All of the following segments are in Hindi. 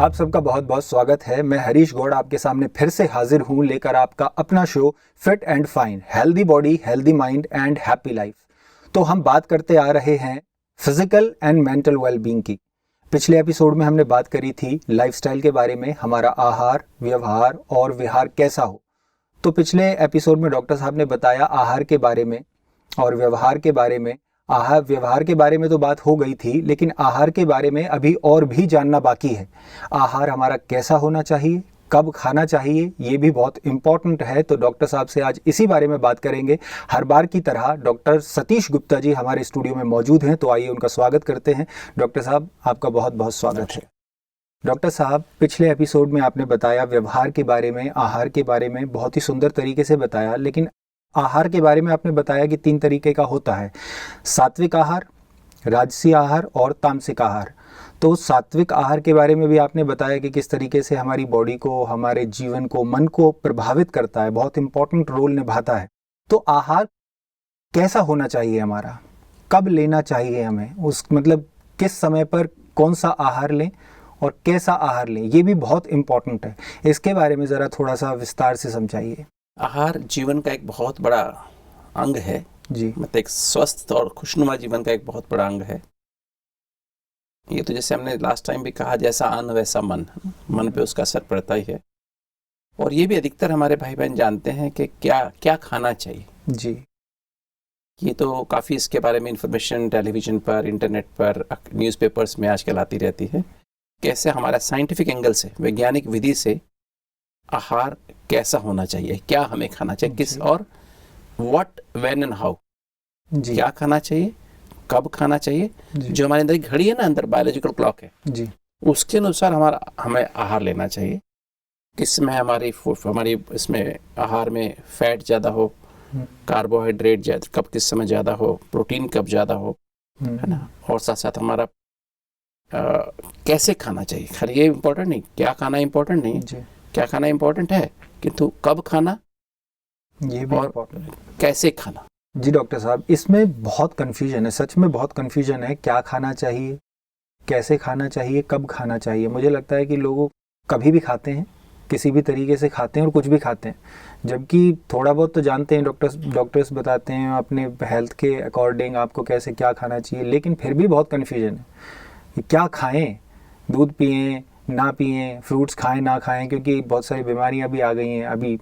आप सबका बहुत बहुत स्वागत है। मैं हरीश गौड़ आपके सामने फिर से हाजिर हूं लेकर आपका अपना show fit and fine, healthy body, healthy mind and happy life. तो हम बात करते आ रहे हैं फिजिकल एंड मेंटल वेलबींग की। पिछले एपिसोड में हमने बात करी थी लाइफस्टाइल के बारे में, हमारा आहार, व्यवहार और विहार कैसा हो। तो पिछले एपिसोड में डॉक्टर साहब ने बताया आहार के बारे में और व्यवहार के बारे में। आहार व्यवहार के बारे में तो बात हो गई थी, लेकिन आहार के बारे में अभी और भी जानना बाकी है। आहार हमारा कैसा होना चाहिए, कब खाना चाहिए, ये भी बहुत इम्पोर्टेंट है। तो डॉक्टर साहब से आज इसी बारे में बात करेंगे। हर बार की तरह डॉक्टर सतीश गुप्ता जी हमारे स्टूडियो में मौजूद हैं, तो आइए उनका स्वागत करते हैं। डॉक्टर साहब, आपका बहुत बहुत स्वागत है। डॉक्टर साहब, पिछले एपिसोड में आपने बताया व्यवहार के बारे में, आहार के बारे में, बहुत ही सुंदर तरीके से बताया। लेकिन आहार के बारे में आपने बताया कि 3 तरीके का होता है, सात्विक आहार, राजसी आहार और तामसिक आहार। तो सात्विक आहार के बारे में भी आपने बताया कि किस तरीके से हमारी बॉडी को, हमारे जीवन को, मन को प्रभावित करता है, बहुत इंपॉर्टेंट रोल निभाता है। तो आहार कैसा होना चाहिए हमारा, कब लेना चाहिए हमें, उस मतलब किस समय पर कौन सा आहार लें और कैसा आहार लें, ये भी बहुत इम्पोर्टेंट है। इसके बारे में ज़रा थोड़ा सा विस्तार से समझाइए। आहार जीवन का एक बहुत बड़ा अंग है जी। मतलब एक स्वस्थ और खुशनुमा जीवन का एक बहुत बड़ा अंग है। ये तो जैसे हमने लास्ट टाइम भी कहा, जैसा अन्न वैसा मन, मन पे उसका असर पड़ता ही है। और ये भी अधिकतर हमारे भाई बहन जानते हैं कि क्या क्या खाना चाहिए। जी। ये तो काफ़ी इसके बारे में इंफॉर्मेशन टेलीविज़न पर, इंटरनेट पर, न्यूज़पेपर्स में आजकल आती रहती है। कैसे हमारा साइंटिफिक एंगल से, वैज्ञानिक विधि से आहार कैसा होना चाहिए, क्या हमें खाना चाहिए, किस और व्हाट, व्हेन एंड हाउ, क्या खाना चाहिए, कब खाना चाहिए। जो हमारे अंदर घड़ी है ना, अंदर बायोलॉजिकल क्लॉक है जी, उसके अनुसार हमें आहार लेना चाहिए। किसमें हमारी इसमें आहार में फैट ज़्यादा हो, कार्बोहाइड्रेट ज़्यादा कब किस समय ज़्यादा हो, प्रोटीन कब ज़्यादा हो, है ना। और साथ साथ हमारा कैसे खाना चाहिए। खाली ये इम्पोर्टेंट नहीं, क्या खाना इम्पोर्टेंट नहीं है, क्या खाना इम्पोर्टेंट है, किंतु कब खाना ये भी और कैसे खाना। जी डॉक्टर साहब, इसमें बहुत कन्फ्यूजन है, सच में बहुत कन्फ्यूजन है। क्या खाना चाहिए, कैसे खाना चाहिए, कब खाना चाहिए। मुझे लगता है कि लोग कभी भी खाते हैं, किसी भी तरीके से खाते हैं और कुछ भी खाते हैं, जबकि थोड़ा बहुत तो जानते हैं। डॉक्टर्स बताते हैं अपने हेल्थ के अकॉर्डिंग आपको कैसे क्या खाना चाहिए, लेकिन फिर भी बहुत कन्फ्यूजन है कि क्या खाएं, दूध पिएं ना पिएं, फ्रूट्स खाएं ना खाएं, क्योंकि बहुत सारी बीमारियां भी आ गई हैं। अभी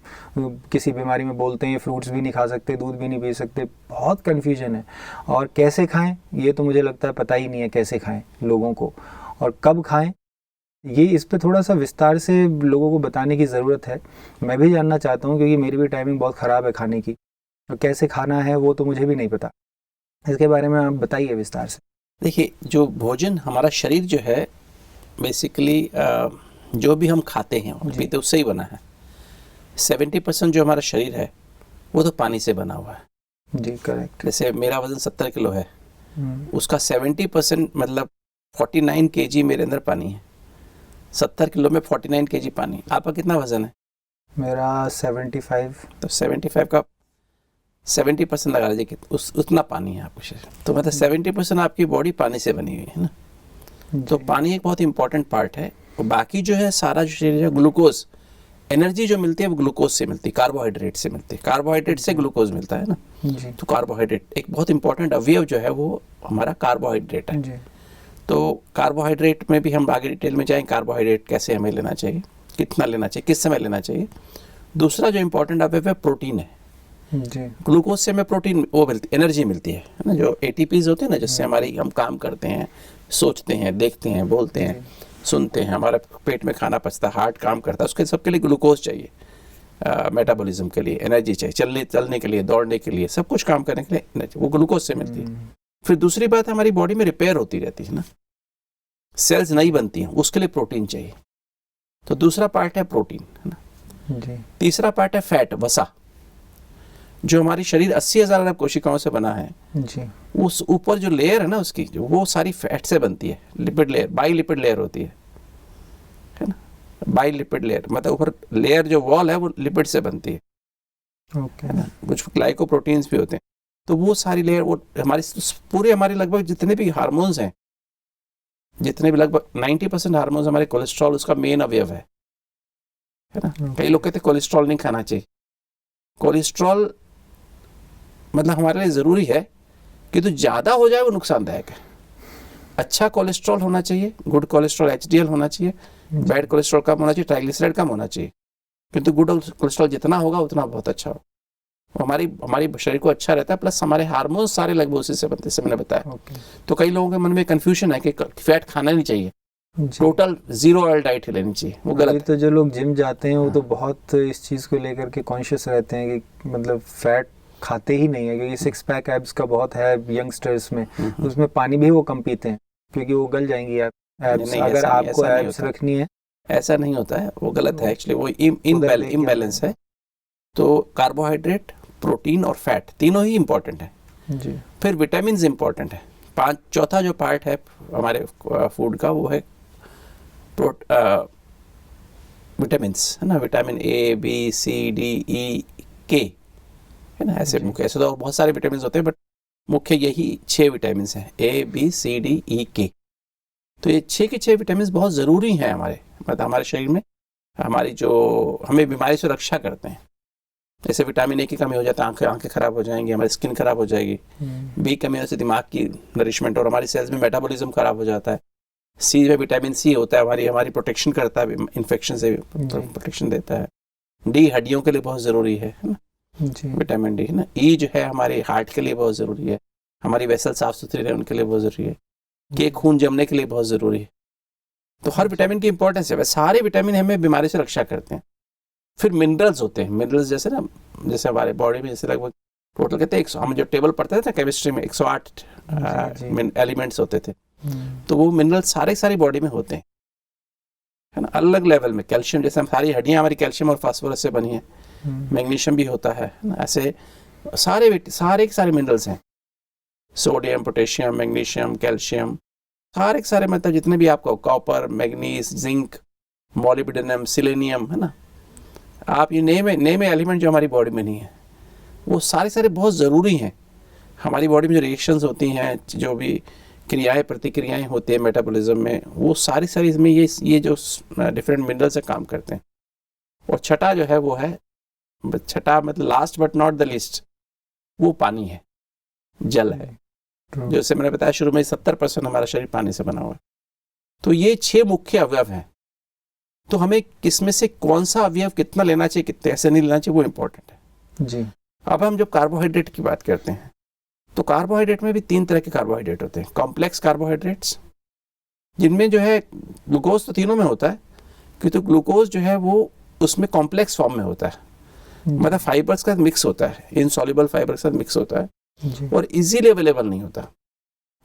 किसी बीमारी में बोलते हैं फ्रूट्स भी नहीं खा सकते, दूध भी नहीं पी सकते, बहुत कन्फ्यूजन है। और कैसे खाएं, ये तो मुझे लगता है पता ही नहीं है कैसे खाएं लोगों को, और कब खाएं, ये इस पे थोड़ा सा विस्तार से लोगों को बताने की ज़रूरत है। मैं भी जानना चाहता हूँ, क्योंकि मेरी भी टाइमिंग बहुत ख़राब है खाने की, और कैसे खाना है वो तो मुझे भी नहीं पता। इसके बारे में आप बताइए विस्तार से। देखिए, जो भोजन हमारा शरीर जो है बेसिकली जो भी हम खाते हैं और पीते उससे ही बना है। 70% जो हमारा शरीर है वो तो पानी से बना हुआ है। जी करेक्ट। जैसे मेरा वज़न 70 किलो है, उसका 70% मतलब 49 kg मेरे अंदर पानी है। 70 किलो में 49 kg पानी। आपका कितना वज़न है? मेरा 75। तो 75 का 70% लगा लीजिए कि उतना पानी है आपके शरीर। तो मतलब 70% आपकी बॉडी पानी से बनी हुई है ना। तो पानी एक बहुत इंपॉर्टेंट पार्ट है। और बाकी जो है सारा जो शरीर है, ग्लूकोज, एनर्जी जो मिलती है वो ग्लूकोज से मिलती है, कार्बोहाइड्रेट से मिलती है। कार्बोहाइड्रेट से ग्लूकोज मिलता है ना। तो कार्बोहाइड्रेट एक बहुत इंपॉर्टेंट अवयव जो है वो हमारा कार्बोहाइड्रेट है। तो कार्बोहाइड्रेट में भी हम आगे डिटेल में जाएं, कार्बोहाइड्रेट कैसे हमें लेना चाहिए, कितना लेना चाहिए, किस समय लेना चाहिए। दूसरा जो इंपॉर्टेंट अवयव है प्रोटीन है। ग्लूकोज से हमें प्रोटीन वो मिलती, एनर्जी मिलती है ना। जो ATPs होते हैं ना, जिससे हम काम करते हैं, सोचते हैं, देखते हैं, बोलते हैं, सुनते हैं, हमारा पेट में खाना पचता है, हार्ट काम करता है, उसके सबके लिए ग्लूकोज चाहिए। मेटाबॉलिज्म के लिए एनर्जी चाहिए, चलने के लिए, दौड़ने के लिए, सब कुछ काम करने के लिए एनर्जी वो ग्लूकोज से मिलती है। फिर दूसरी बात, हमारी बॉडी में रिपेयर होती रहती है ना, सेल्स नई बनती हैं, उसके लिए प्रोटीन चाहिए। तो दूसरा पार्ट है प्रोटीन, है ना। तीसरा पार्ट है फैट, वसा, जो हमारी शरीर 80,000 अरब कोशिकाओं से बना है जी। उस ऊपर जो लेयर है ना उसकी, जो वो सारी फैट से बनती है। Lipid layer, by lipid layer होती है ना। बाई लिपिड लेयर मतलब ऊपर लेयर जो वॉल है वो लिपिड से बनती है, है ना। कुछ ग्लाइकोप्रोटीन्स भी होते हैं। तो वो सारी लेयर, वो हमारी पूरे हमारे लगभग जितने भी हार्मोन्स हैं जितने भी लगभग 90% हार्मोन्स हमारे कोलेस्ट्रॉल उसका मेन अवयव है ना। कई लोग कहते हैं कोलेस्ट्रॉल नहीं खाना चाहिए। कोलेस्ट्रॉल मतलब हमारे लिए ज़रूरी है कि तो ज़्यादा हो जाए वो नुकसानदायक है। अच्छा कोलेस्ट्रॉल होना चाहिए, गुड कोलेस्ट्रॉल HDL होना चाहिए, बैड कोलेस्ट्रॉल कम होना चाहिए, ट्राइग्लिसराइड कम होना चाहिए। किंतु गुड कोलेस्ट्रॉल जितना होगा उतना बहुत अच्छा हो, हमारी शरीर को अच्छा रहता है, प्लस हमारे हार्मोन्स सारे लगभग उसी से बनते हैं, मैंने बताया। तो कई लोगों के मन में कंफ्यूजन है कि फैट खाना नहीं चाहिए, टोटल 0 ऑयल डाइट ही लेनी चाहिए, वो गलत है। तो जो लोग जिम जाते हैं वो तो बहुत इस चीज़ को लेकर के कॉन्शियस रहते हैं कि मतलब फैट खाते ही नहीं है, क्योंकि 6 पैक एब्स का बहुत है यंगस्टर्स में, उसमें पानी भी वो कम पीते हैं क्योंकि वो गल जाएंगी एब्स। अगर आपको एब्स रखनी है, ऐसा नहीं होता है, वो गलत है एक्चुअली, वो इम्बैलेंस है। तो कार्बोहाइड्रेट, प्रोटीन और फैट तीनों ही इम्पोर्टेंट है जी। फिर विटामिन इम्पोर्टेंट है। चौथा जो पार्ट है हमारे फूड का वो है विटामिन्स, है ना। Vitamin A, B, C, D, E, K, है ना। ऐसे मुख्य, ऐसे तो बहुत सारे विटामिन होते हैं, बट मुख्य यही 6 विटामिन हैं, A, B, C, D, E, K। तो ये 6 के 6 विटामिन बहुत ज़रूरी हैं हमारे शरीर में, हमारी जो हमें बीमारी से रक्षा करते हैं। जैसे विटामिन A की कमी हो जाता है, आंखें खराब हो जाएंगी, हमारी स्किन खराब हो जाएगी। B कमी होने से दिमाग की नरिशमेंट और हमारी सेल्स में मेटाबॉलिज्म खराब हो जाता है। C में विटामिन C होता है, हमारी प्रोटेक्शन करता है, इन्फेक्शन से प्रोटेक्शन देता है। D हड्डियों के लिए बहुत ज़रूरी है ना, विटामिन D, है ना। E जो है हमारे हार्ट के लिए बहुत ज़रूरी है, हमारी वेसल साफ सुथरी रहे उनके लिए बहुत ज़रूरी है। K खून जमने के लिए बहुत ज़रूरी है। तो हर विटामिन की इंपॉर्टेंस है, सारे विटामिन हमें बीमारी से रक्षा करते हैं। फिर मिनरल्स होते हैं, मिनरल्स जैसे हमारे बॉडी में जैसे लगभग टोटल कहते हैं हम जो टेबल पढ़ते थे ना केमिस्ट्री में 108 एलिमेंट्स होते थे। तो वो मिनरल्स सारी बॉडी में होते हैं, है ना, अलग लेवल में। कैल्शियम, जैसे हम सारी हड्डियां हमारी कैल्शियम और फास्फोरस से बनी है, मैग्नीशियम भी होता है ना। ऐसे सारे मिनरल्स हैं, सोडियम, पोटेशियम, मैग्नीशियम, कैल्शियम, सारे मतलब जितने भी आपको, copper, manganese, zinc, molybdenum, selenium, है ना। आप ये नेम एलिमेंट जो हमारी बॉडी में नहीं है, वो सारे बहुत ज़रूरी हैं। हमारी बॉडी में जो रिएक्शंस होती हैं, जो भी क्रियाएं प्रतिक्रियाएं होती है मेटाबॉलिज्म में, वो सारी इसमें ये जो डिफरेंट मिनरल्स से काम करते हैं। और छठा जो है वो है, छठा मतलब last but not the least, वो पानी है, जल है। जैसे मैंने बताया शुरू में 70% हमारा शरीर पानी से बना हुआ है। तो ये 6 मुख्य अवयव हैं। तो हमें किसमें से कौन सा अवयव कितना लेना चाहिए, कितने ऐसे नहीं लेना चाहिए, वो इम्पोर्टेंट है जी। अब हम जब कार्बोहाइड्रेट की बात करते हैं, तो कार्बोहाइड्रेट में भी 3 तरह के कार्बोहाइड्रेट होते हैं। कॉम्प्लेक्स कार्बोहाइड्रेट्स, जिनमें जो है ग्लूकोज तो तीनों में होता है, क्योंकि ग्लूकोज जो है वो उसमें कॉम्प्लेक्स फॉर्म में होता है, मतलब फाइबर्स का मिक्स होता है, इनसॉल्युबल फाइबर के साथ मिक्स होता है और इजीली अवेलेबल नहीं होता।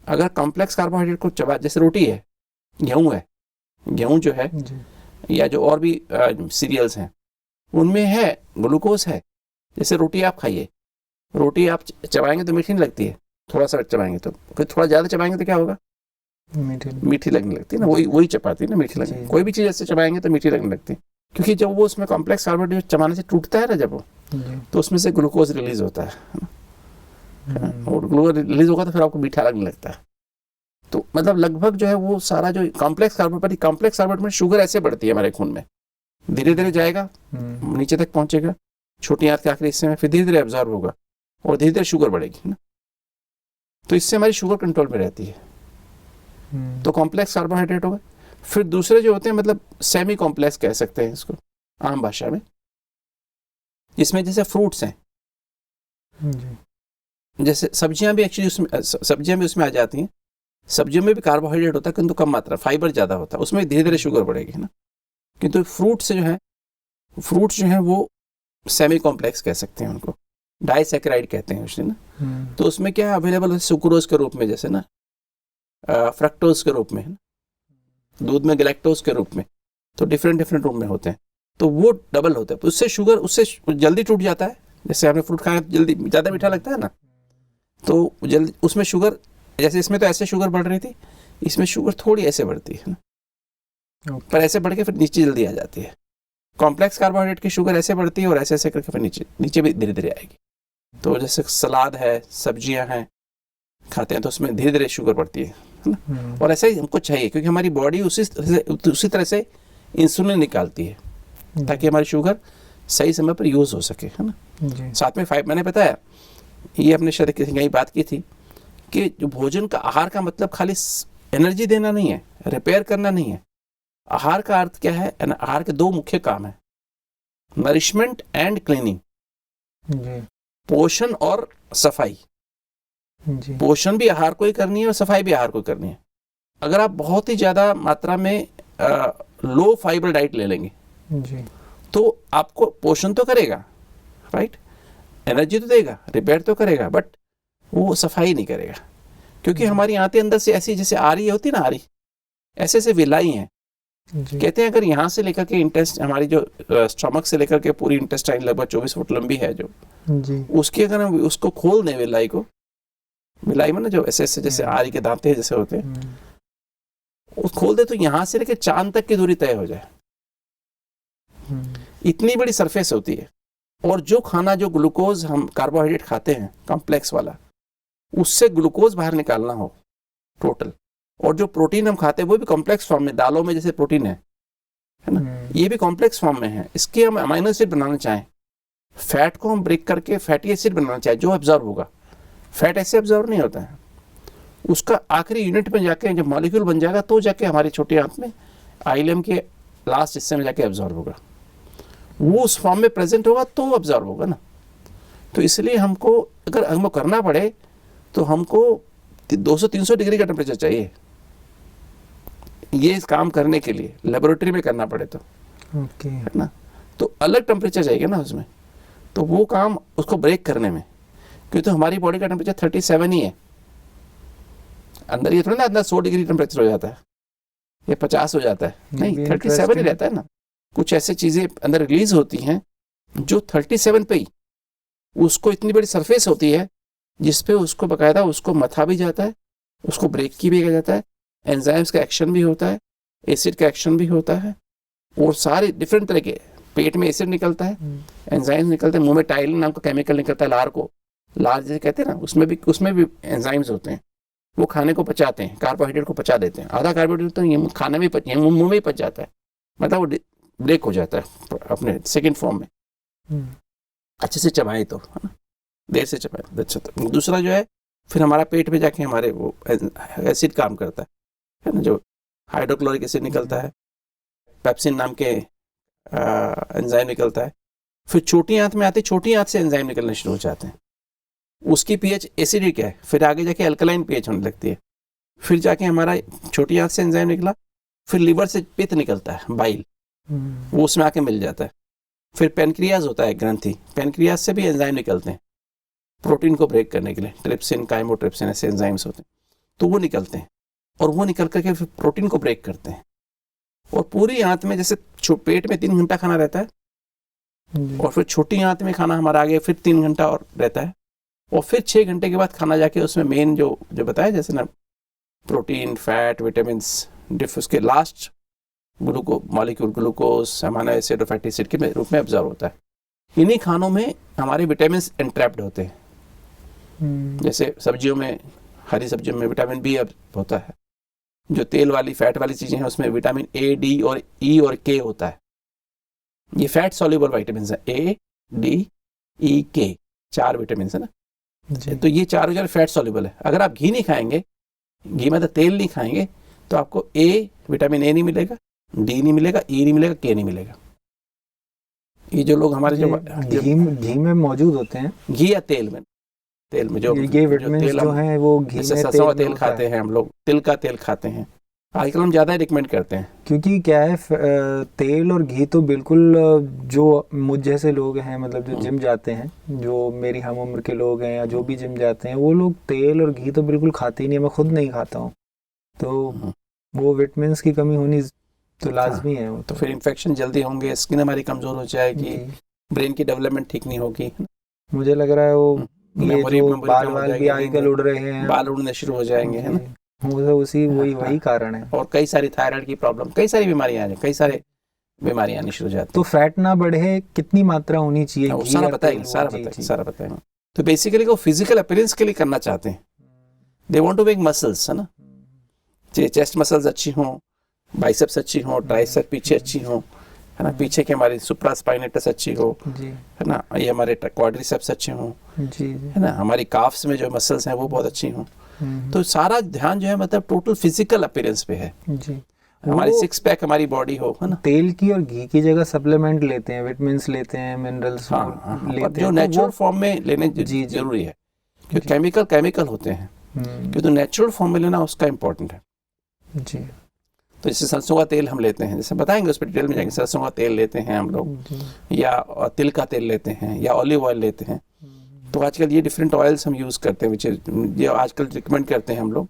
अगर कॉम्प्लेक्स कार्बोहाइड्रेट को चबा, जैसे रोटी है, गेहूं जो है या जो और भी सीरियल्स हैं, उनमें है ग्लूकोज है। जैसे रोटी आप खाइए, रोटी आप चबाएंगे तो मीठी नहीं लगती है, थोड़ा सा चबाएंगे तो, फिर थोड़ा ज़्यादा चबाएंगे तो क्या होगा, मीठी लगने लगती है ना। वही चपाती है ना, मीठी लगने। कोई भी चीज़ ऐसे चबाएंगे तो मीठी लगने लगती है, क्योंकि जब वो उसमें कॉम्प्लेक्स कार्बोहाइड्रेट चबाने से टूटता है ना, जब वो, तो उसमें से ग्लूकोज रिलीज होता है और ग्लूकोज रिलीज होगा तो फिर आपको मीठा लगने लगता है। तो मतलब लगभग जो है वो सारा जो कॉम्प्लेक्स कार्बोहाइड्रेट में शुगर ऐसे बढ़ती है हमारे खून में, धीरे धीरे जाएगा, नीचे तक पहुंचेगा, छोटी आंत के आखिरी हिस्से में, फिर धीरे धीरे एब्जॉर्ब होगा और धीरे धीरे शुगर बढ़ेगी ना। तो इससे हमारी शुगर कंट्रोल में रहती है। तो कॉम्प्लेक्स कार्बोहाइड्रेट हो गए। फिर दूसरे जो होते हैं, मतलब सेमी कॉम्प्लेक्स कह सकते हैं इसको आम भाषा में, जिसमें जैसे फ्रूट्स हैं, जैसे सब्जियां भी एक्चुअली उसमें आ जाती हैं। सब्जियों में भी कार्बोहाइड्रेट होता है, किंतु कम मात्रा, फाइबर ज़्यादा होता है, उसमें धीरे धीरे शुगर बढ़ेगी ना। किंतु फ्रूट्स जो है वो सेमी कॉम्प्लेक्स कह सकते हैं उनको, डाइसैकेराइड कहते हैं उसने ना। तो उसमें क्या है अवेलेबल है, सुक्रोज के रूप में, जैसे ना फ्रक्टोज के रूप में, दूध में गैलेक्टोज के रूप में, तो डिफरेंट रूप में होते हैं। तो वो डबल होता है, उससे शुगर उससे जल्दी टूट जाता है। जैसे आपने फ्रूट खाया जल्दी ज़्यादा मीठा लगता है ना, तो जल्दी उसमें शुगर, जैसे इसमें तो ऐसे शुगर बढ़ रही थी, इसमें शुगर थोड़ी ऐसे बढ़ती है ना, पर ऐसे बढ़ के फिर नीचे जल्दी आ जाती है। कॉम्प्लेक्स कार्बोहाइड्रेट की शुगर ऐसे बढ़ती है और ऐसे करके फिर नीचे भी धीरे धीरे आएगी। तो जैसे सलाद है, सब्जियां हैं, खाते हैं तो उसमें धीरे धीरे शुगर बढ़ती है, है ना। और ऐसा ही हमको चाहिए, क्योंकि हमारी बॉडी उसी तरह से इंसुलिन निकालती है ताकि हमारी शुगर सही समय पर यूज़ हो सके, है ना। साथ में मैंने बताया, ये अपने शरीर की कहीं बात की थी कि जो भोजन का, आहार का मतलब खाली एनर्जी देना नहीं है, रिपेयर करना नहीं है। आहार का अर्थ क्या है? आहार के दो मुख्य काम है, नरिशमेंट एंड क्लीनिंग, पोषण और सफाई। पोषण भी आहार को ही करनी है और सफाई भी आहार को करनी है। अगर आप बहुत ही ज़्यादा मात्रा में लो फाइबर डाइट ले लेंगे तो आपको पोषण तो करेगा, राइट, एनर्जी तो देगा, रिपेयर तो करेगा, बट वो सफाई नहीं करेगा। क्योंकि हमारी आंतें अंदर से ऐसी जैसे आरी होती है ना, आरी ऐसे ऐसे विलाई हैं। कहते हैं अगर यहाँ से लेकर के हमारी जो स्टमक से लेकर के पूरी इंटेस्टाइन लगभग 24 फुट लंबी है जो उसकी, अगर हम उसको खोल दें विलाई में ना जो ऐसे ऐसे जैसे आरी के दांते जैसे होते हैं, उस खोल दे तो यहाँ से लेकर चांद तक की दूरी तय हो जाए। इतनी बड़ी सरफेस होती है। और जो खाना, जो ग्लूकोज हम कार्बोहाइड्रेट खाते हैं कॉम्प्लेक्स वाला, उससे ग्लूकोज बाहर निकालना हो टोटल, और जो प्रोटीन हम खाते हैं वो भी कॉम्प्लेक्स फॉर्म में, दालों में जैसे प्रोटीन है ना, ये भी कॉम्प्लेक्स फॉर्म में है। इसके हम अमाइनो एसिड बनाना चाहें, फैट को हम ब्रेक करके फैटी एसिड बनाना चाहें जो ऑब्जर्व होगा, फैट ऐसे ऑब्जर्व नहीं होता है, उसका आखिरी यूनिट में जाके जब मॉलिक्यूल बन जाएगा तो जाके हमारी छोटी आंत में आइलम के लास्ट हिस्से में जाके ऑब्जर्व होगा, वो उस फॉर्म में प्रेजेंट होगा तो ऑब्जर्व होगा ना। तो इसलिए हमको अगर हमको करना पड़े तो हमको 200-300 डिग्री का टेम्परेचर चाहिए ये इस काम करने के लिए, लेबोरेटरी में करना पड़े तो, है ना। तो अलग टेम्परेचर चाहिए ना उसमें, तो वो काम उसको ब्रेक करने में, क्योंकि तो हमारी बॉडी का टेम्परेचर 37 ही है अंदर, ये थोड़ा ना अंदर 100 डिग्री टेम्परेचर हो जाता है या 50 हो जाता है, नहीं 37 ही रहता है ना। कुछ ऐसी चीज़ें अंदर रिलीज होती हैं जो 37 पे ही, उसको इतनी बड़ी सरफेस होती है जिसपे उसको बकायदा उसको मथा भी जाता है, उसको ब्रेक की भी किया जाता है, एंजाइम्स का एक्शन भी होता है, एसिड का एक्शन भी होता है, और सारे डिफरेंट तरह के, पेट में एसिड निकलता है, एंजाइम्स निकलते हैं, मुंह में टाइलिन नाम का केमिकल निकलता है, लार जैसे कहते हैं ना, उसमें भी एंजाइम्स होते हैं, वो खाने को पचाते हैं, कार्बोहाइड्रेट को पचा देते हैं। आधा कार्बोहाइड्रेट तो ये खाने में मुंह में ही पच जाता है, मतलब वो ब्रेक हो जाता है अपने सेकेंड फॉर्म में, अच्छे से चबाएं तो, है ना, देर से चबाएं अच्छा। तो दूसरा जो है फिर हमारा पेट में जाके हमारे वो एसिड काम करता है ना, जो हाइड्रोक्लोरिक एसिड निकलता है, पेप्सिन नाम के एंजाइम निकलता है। फिर छोटी आंत में आते, छोटी आंत से एंजाइम निकलने शुरू हो जाते हैं, उसकी पीएच एसिडिक है, फिर आगे जाके अल्कलाइन पीएच होने लगती है। फिर जाके हमारा छोटी आंत से एंजाइम निकला, फिर लिवर से पित्त निकलता है, बाइल, वो उसमें आके मिल जाता है। फिर पेनक्रियाज होता है, ग्रंथि, पेनक्रियाज से भी एंजाइम निकलते हैं प्रोटीन को ब्रेक करने के लिए, ट्रिप्सिन, काइमोट्रिप्सिन ऐसे एंजाइम्स होते हैं, तो वो निकलते हैं, और वो निकल करके फिर प्रोटीन को ब्रेक करते हैं। और पूरी आंत में जैसे पेट में 3 घंटा खाना रहता है, और फिर छोटी आंत में खाना हमारा आगे फिर 3 घंटा और रहता है, और फिर 6 घंटे के बाद खाना जाके उसमें मेन जो बताया जैसे ना प्रोटीन, फैट, विटामिन्स, उसके last molecule glucose, amino acid और फैटी एसिड के रूप में ऑब्जर्व होता है। इन्हीं खानों में हमारे विटामिन्स एंट्रैप्ड होते हैं, जैसे सब्जियों में, हरी सब्जियों में विटामिन बी होता है, जो तेल वाली फैट वाली चीज़ें हैं उसमें विटामिन ए, डी और ई और के होता है। ये फैट सॉल्युबल विटामिन है, ए, डी, ई, के, 4 विटामिन है ना। तो ये चारों फैट सॉल्युबल है। अगर आप घी नहीं खाएंगे, घी मतलब तेल नहीं खाएंगे, तो आपको ए विटामिन ए नहीं मिलेगा, डी नहीं मिलेगा, ई नहीं मिलेगा, के नहीं मिलेगा। ये जो लोग हमारे जो घी में मौजूद होते हैं, घी या तेल में जो ये विटामिन जो हैं वो घी में, सरसों का तेल खाते हैं हम लोग, तिल का तेल खाते हैं, आजकल हम ज़्यादा रिकमेंड करते हैं। क्योंकि क्या है, तेल और घी तो बिल्कुल, जो मुझ जैसे लोग हैं, मतलब जो जिम जाते हैं, जो मेरी हम उम्र के लोग हैं या जो भी जिम जाते हैं, वो लोग तेल और घी तो बिल्कुल खाते ही नहीं। मैं खुद नहीं खाता हूँ, तो वो विटामिन की कमी होनी तो लाजमी है। वो तो फिर इन्फेक्शन जल्दी होंगे, स्किन हमारी कमज़ोर हो जाएगी, ब्रेन की डेवलपमेंट ठीक नहीं होगी। मुझे लग रहा है वो बाल भी आजकल उड़ रहे हैं, बाल उड़ने शुरू हो जाएंगे, है ना, वही कारण है। और कई सारी थायराइड की प्रॉब्लम, कई सारी बीमारियां कई सारे बीमारियां आनी शुरू हो जाती हैं। तो फैट ना बढ़े, कितनी मात्रा होनी चाहिए, सारा बताएंगे। तो बेसिकली वो फिजिकल अपीयरेंस के लिए करना चाहते हैं, they want to make muscles, है ना, चेस्ट मसल्स अच्छी हों, बाइसेप्स अच्छी हों, ट्राइसेप पीछे अच्छी हों, है ना, पीछे की हमारी सुप्रास्पाइनेटस अच्छी हो, है ना, ये हमारे क्वाड्रिसेप्स अच्छे हों, है ना, हमारी काफ्स में जो मसल्स हैं वो बहुत अच्छी हों। तो सारा ध्यान जो है मतलब टोटल फिजिकल अपीयरेंस पे है जी। हमारी सिक्स पैक हमारी बॉडी हो, है ना। तेल की और घी की जगह सप्लीमेंट लेते हैं, विटामिन्स लेते हैं, मिनरल्स लेते हैं, जो नेचुरल फॉर्म में लेने जरूरी है, क्योंकि केमिकल होते हैं, क्योंकि नेचुरल फॉर्म में लेना उसका इम्पोर्टेंट है जी। तो जैसे सरसों का तेल हम लेते हैं, जैसे बताएंगे उस पर डिटेल में जाएंगे, सरसों का तेल लेते हैं हम लोग, या तिल का तेल लेते हैं, या ऑलिव ऑयल लेते हैं। तो आजकल ये डिफरेंट ऑयल्स हम यूज़ करते हैं, ये आजकल रिकमेंड करते हैं हम लोग।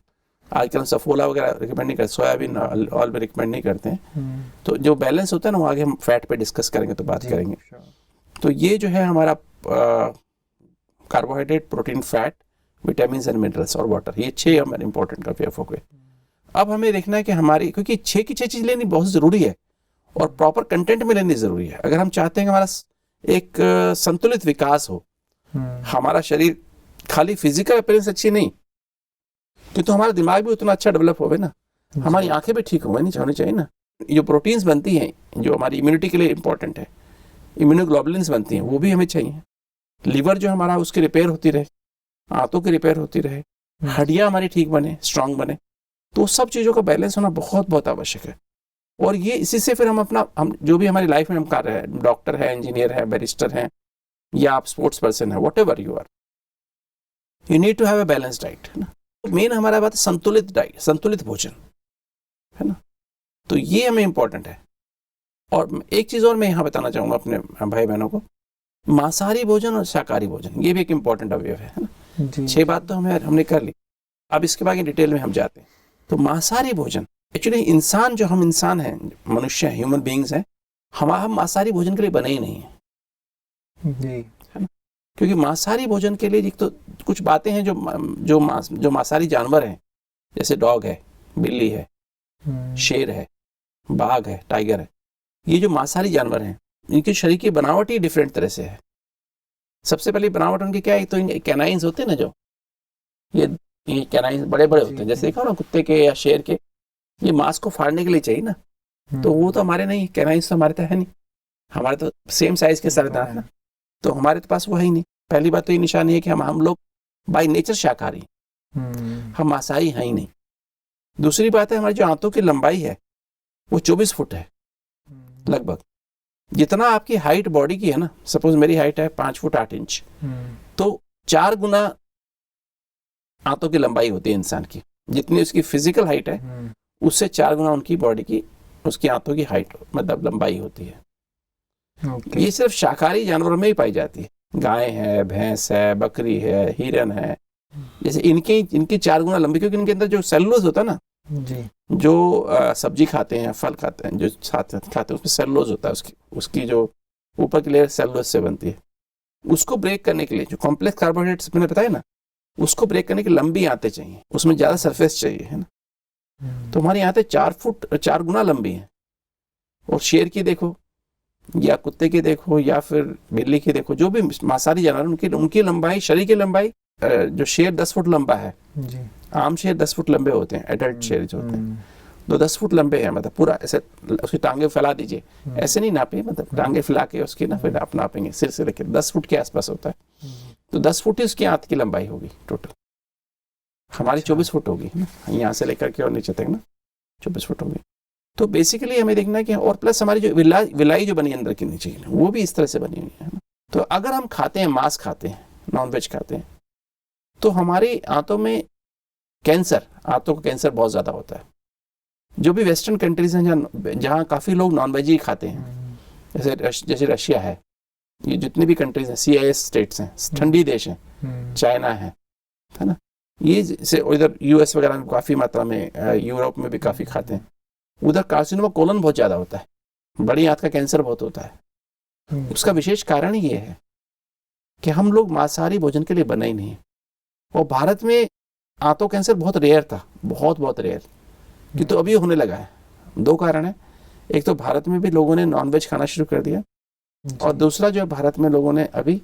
आजकल हम सफोला वगैरह रिकमेंड नहीं करते, सोयाबीन ऑयल भी रिकमेंड नहीं करते हैं। तो जो बैलेंस होता है ना, वो आगे हम फैट पे डिस्कस करेंगे तो बात करेंगे। तो ये जो है हमारा carbohydrate, protein, fat, vitamin and minerals और वाटर, ये 6 हमारे इंपॉर्टेंट का हो गए। अब हमें देखना है कि हमारी, क्योंकि 6 की 6 चीज़ लेनी बहुत ज़रूरी है और प्रॉपर कंटेंट में लेनी ज़रूरी है। अगर हम चाहते हैं कि हमारा एक संतुलित विकास हो, हमारा शरीर खाली फिजिकल अपीयरेंस अच्छी नहीं, तो हमारा दिमाग भी उतना अच्छा डेवलप होवे ना, हमारी आंखें भी ठीक होनी चाहिए ना। जो प्रोटीन्स बनती हैं जो हमारी इम्यूनिटी के लिए इंपॉर्टेंट है, इम्यूनोग्लोबुलिन्स बनती हैं, वो भी हमें चाहिए। लीवर जो हमारा उसकी रिपेयर होती रहे, आंतों की रिपेयर होती रहे, हड्डियाँ हमारी ठीक बने, स्ट्रांग बने, तो सब चीज़ों का बैलेंस होना बहुत बहुत आवश्यक है। और ये इसी से फिर हम जो भी हमारी लाइफ में हम कर रहे हैं, डॉक्टर है, इंजीनियर है, बैरिस्टर हैं, या आप स्पोर्ट्स पर्सन है, what ever you are, you need to have a balance diet, है ना। मेन हमारा बात है संतुलित डाइट, संतुलित भोजन, है ना। तो ये हमें इंपॉर्टेंट है। और एक चीज़ और मैं यहाँ बताना चाहूँगा अपने भाई बहनों को, मांसाहारी भोजन और शाकाहारी भोजन, ये भी एक इम्पॉर्टेंट अवयव है ना। 6 बात तो हमने कर ली, अब इसके बाद डिटेल में हम जाते हैं। तो मांसाहारी भोजन, एक्चुअली इंसान, जो हम इंसान हैं, मनुष्य हैं, ह्यूमन बींग्स हैं, हम मांसाहारी भोजन के लिए बने ही नहीं हैं जी, है ना। क्योंकि मांसाहारी भोजन के लिए तो कुछ बातें हैं जो मांसाहारी जानवर हैं, जैसे डॉग है, बिल्ली है, शेर है, बाघ है, टाइगर है, ये जो मांसाहारी जानवर हैं, इनके शरीर की बनावट ही डिफरेंट तरह से है। सबसे पहले बनावट उनकी क्या है, तो कैनाइंस होते हैं ना, जो ये कैनाइंस बड़े बड़े होते हैं, जैसे देखो ना कुत्ते के या शेर के, ये मांस को फाड़ने के लिए चाहिए ना, तो वो तो हमारे नहीं, कैनाइंस तो हमारे तो है नहीं, हमारे तो सेम साइज के सरदार है ना, तो हमारे तो पास वो है ही नहीं। पहली बात तो ये निशानी है कि हम लोग बाय नेचर शाकाहारी, हम मांसाहारी हैं ही नहीं। दूसरी बात है, हमारी जो आंतों की लंबाई है वो 24 फुट है लगभग। जितना आपकी हाइट बॉडी की है ना, सपोज मेरी हाइट है 5 फुट 8 इंच, तो 4 गुना आंतों की लंबाई होती है इंसान की। जितनी उसकी फिजिकल हाइट है उससे 4 गुना उनकी बॉडी की, उसकी आंतों की हाइट मतलब लंबाई होती है। ये सिर्फ शाकाहारी जानवरों में ही पाई जाती है। गाय है, भैंस है, बकरी है, हिरन है, जैसे इनकी 4 गुना लंबी, क्योंकि इनके अंदर जो सेलुलोज होता है ना जी, जो सब्जी खाते हैं, फल खाते हैं, जो साथ खाते हैं, उसमें सेलुलोज होता है, उसकी जो ऊपर की लेयर सेलुलोज से बनती है। उसको ब्रेक करने के लिए जो कॉम्प्लेक्स कार्बोहाइड्रेट्स मैंने बताया ना, उसको ब्रेक करने की लंबी आंतें चाहिए, उसमें ज़्यादा सरफेस चाहिए, है ना। तो हमारी आंतें 4 गुना लंबी हैं। और शेर की देखो, या कुत्ते की देखो, या फिर बिल्ली की देखो, जो भी मांसाहारी जानवर, उनकी लंबाई, शरीर की लंबाई, जो शेर 10 फुट लंबा है जी, आम शेर 10 फुट लंबे होते हैं, एडल्ट शेर जो होते हैं, तो 10 फुट लंबे हैं, मतलब पूरा ऐसे उसकी टांगे फैला दीजिए, ऐसे नहीं नापे, मतलब टांगे फैला के उसकी ना फिर आप नापेंगे, सिर से लेकर 10 फुट के आसपास होता है, तो 10 फुट ही उसकी आंत की लंबाई होगी टोटल। हमारी 24 फुट होगी ना, यहाँ से लेकर के और नीचे तक ना 24 फुट होगी। तो बेसिकली हमें देखना है कि, और प्लस हमारी जो विलाई जो बनी अंदर की नीचे की, वो भी इस तरह से बनी हुई है ना। तो अगर हम खाते हैं, मांस खाते हैं, नॉनवेज खाते हैं, तो हमारी आंतों में आंतों का कैंसर बहुत ज़्यादा होता है। जो भी वेस्टर्न कंट्रीज हैं जहाँ काफ़ी लोग नॉनवेज ही खाते हैं, जैसे रशिया है, ये जितनी भी कंट्रीज हैं, CIS स्टेट्स हैं, ठंडी देश हैं, चाइना है ना, ये जैसे इधर US वगैरह में काफ़ी मात्रा में, यूरोप में भी काफ़ी खाते हैं। उधर कार्सिनोमा कोलन बहुत ज़्यादा होता है, बड़ी आंत का कैंसर बहुत होता है। उसका विशेष कारण ये है कि हम लोग मांसाहारी भोजन के लिए बने ही नहीं। और भारत में आंतों कैंसर बहुत रेयर था, बहुत रेयर, कि तो अभी होने लगा है। 2 कारण है, एक तो भारत में भी लोगों ने नॉनवेज खाना शुरू कर दिया, और दूसरा जो है भारत में लोगों ने अभी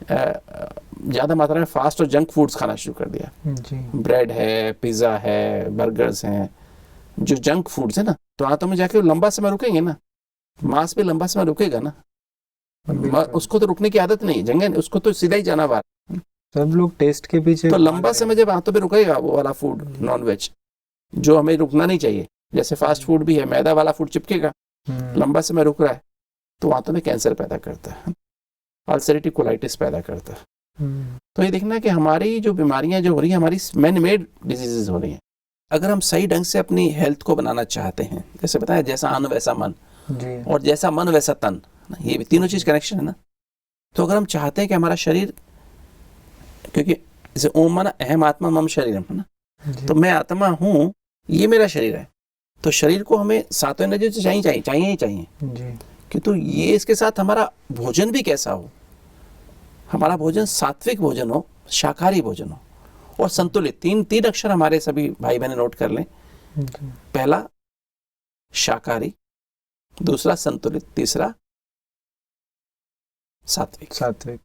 ज़्यादा मात्रा में फास्ट और जंक फूड्स खाना शुरू कर दिया जी। ब्रेड है, पिज़्ज़ा है, बर्गर्स हैं, जो जंक फूड्स है ना, तो आंतों में जाके वो लंबा समय रुकेंगे ना, मांस भी लंबा समय रुकेगा ना, उसको तो रुकने की आदत नहीं, जंगे उसको तो सीधा ही जाना बाहर। सब लोग टेस्ट के पीछे तो लंबा समय जब आंतों पे रुकेगा वो वाला फूड, नॉन वेज, जो हमें रुकना नहीं चाहिए, जैसे फास्ट फूड भी है, मैदा वाला फूड चिपकेगा, लंबा समय रुक रहा है तो आंतों में कैंसर पैदा करता है, अल्सरेटिव कोलाइटिस पैदा करता है। तो ये देखना कि हमारी जो बीमारियां जो हो रही हैं, हमारी मैन मेड डिजीजेज हो रही हैं। अगर हम सही ढंग से अपनी हेल्थ को बनाना चाहते हैं, जैसे बताया जैसा अन्न वैसा मन, और जैसा मन वैसा तन, ये तीनों चीज कनेक्शन है ना। तो अगर हम चाहते हैं कि हमारा शरीर, क्योंकि जैसे ओम माना अहम आत्मा मम शरीरम है ना, तो मैं आत्मा हूँ, ये मेरा शरीर है, तो शरीर को हमें सातों एनर्जी तो चाहिए। किंतु ये इसके साथ हमारा भोजन भी कैसा हो, हमारा भोजन सात्विक भोजन हो, शाकाहारी भोजन हो और संतुलित। तीन अक्षर हमारे सभी भाई बहन नोट कर लें। पहला शाकाहारी, दूसरा संतुलित, तीसरा सात्विक।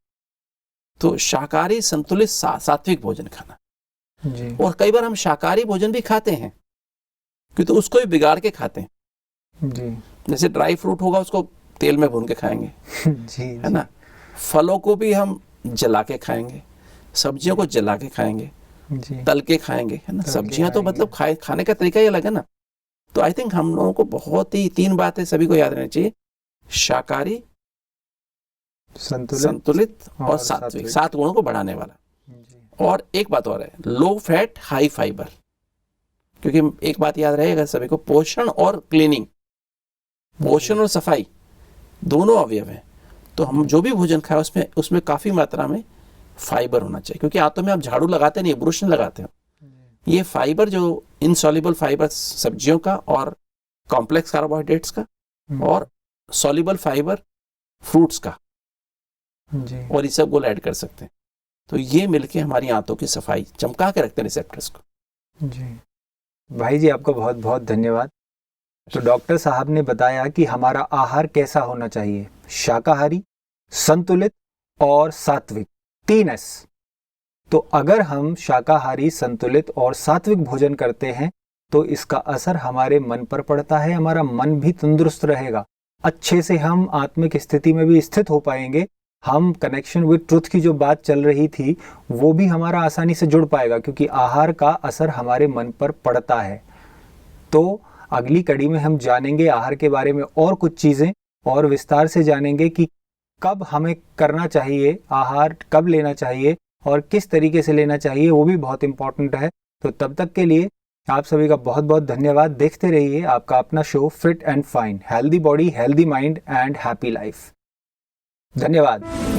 तो शाकाहारी, संतुलित, सात्विक भोजन खाना जी। और कई बार हम शाकाहारी भोजन भी खाते हैं क्योंकि उसको भी बिगाड़ के खाते हैं जी। जैसे ड्राई फ्रूट होगा उसको तेल में भून के खाएंगे जी, है ना, फलों को भी हम जला के खाएंगे, सब्जियों को जला के खाएंगे जी। तल के खाएंगे, है ना। सब्जियां तो मतलब खाने का तरीका ही अलग है ना। तो आई थिंक हम लोगों को बहुत ही 3 बातें सभी को याद रहनी चाहिए, शाकाहारी, संतुलित और सात्विक, 7 गुणों को बढ़ाने वाला। और एक बात और है, लो फैट हाई फाइबर, क्योंकि एक बात याद रहेगा सभी को, पोषण और क्लीनिंग, पोषण और सफाई दोनों अवयव हैं। तो हम जो भी भोजन खाए उसमें काफी मात्रा में फाइबर होना चाहिए, क्योंकि आंतों में आप झाड़ू लगाते नहीं, ब्रश नहीं लगाते हो। ये फाइबर जो इनसॉल्युबल फाइबर सब्जियों का और कॉम्प्लेक्स कार्बोहाइड्रेट्स का और सॉल्युबल फाइबर फ्रूट्स का जी। और ये सब को ऐड कर सकते हैं। तो ये मिलके हमारी आंतों की सफाई चमका के रखते हैं रिसेप्टर्स को। जी भाई जी, आपका बहुत बहुत धन्यवाद। तो डॉक्टर साहब ने बताया कि हमारा आहार कैसा होना चाहिए, शाकाहारी, संतुलित और सात्विक, 3S। तो अगर हम शाकाहारी, संतुलित और सात्विक भोजन करते हैं तो इसका असर हमारे मन पर पड़ता है, हमारा मन भी तंदुरुस्त रहेगा, अच्छे से हम आत्मिक स्थिति में भी स्थित हो पाएंगे, हम कनेक्शन विद ट्रुथ की जो बात चल रही थी वो भी हमारा आसानी से जुड़ पाएगा, क्योंकि आहार का असर हमारे मन पर पड़ता है। तो अगली कड़ी में हम जानेंगे आहार के बारे में और कुछ चीज़ें, और विस्तार से जानेंगे कि कब हमें करना चाहिए आहार, कब लेना चाहिए और किस तरीके से लेना चाहिए, वो भी बहुत इंपॉर्टेंट है। तो तब तक के लिए आप सभी का बहुत बहुत धन्यवाद। देखते रहिए आपका अपना show fit and fine, healthy body, healthy mind and happy life. धन्यवाद।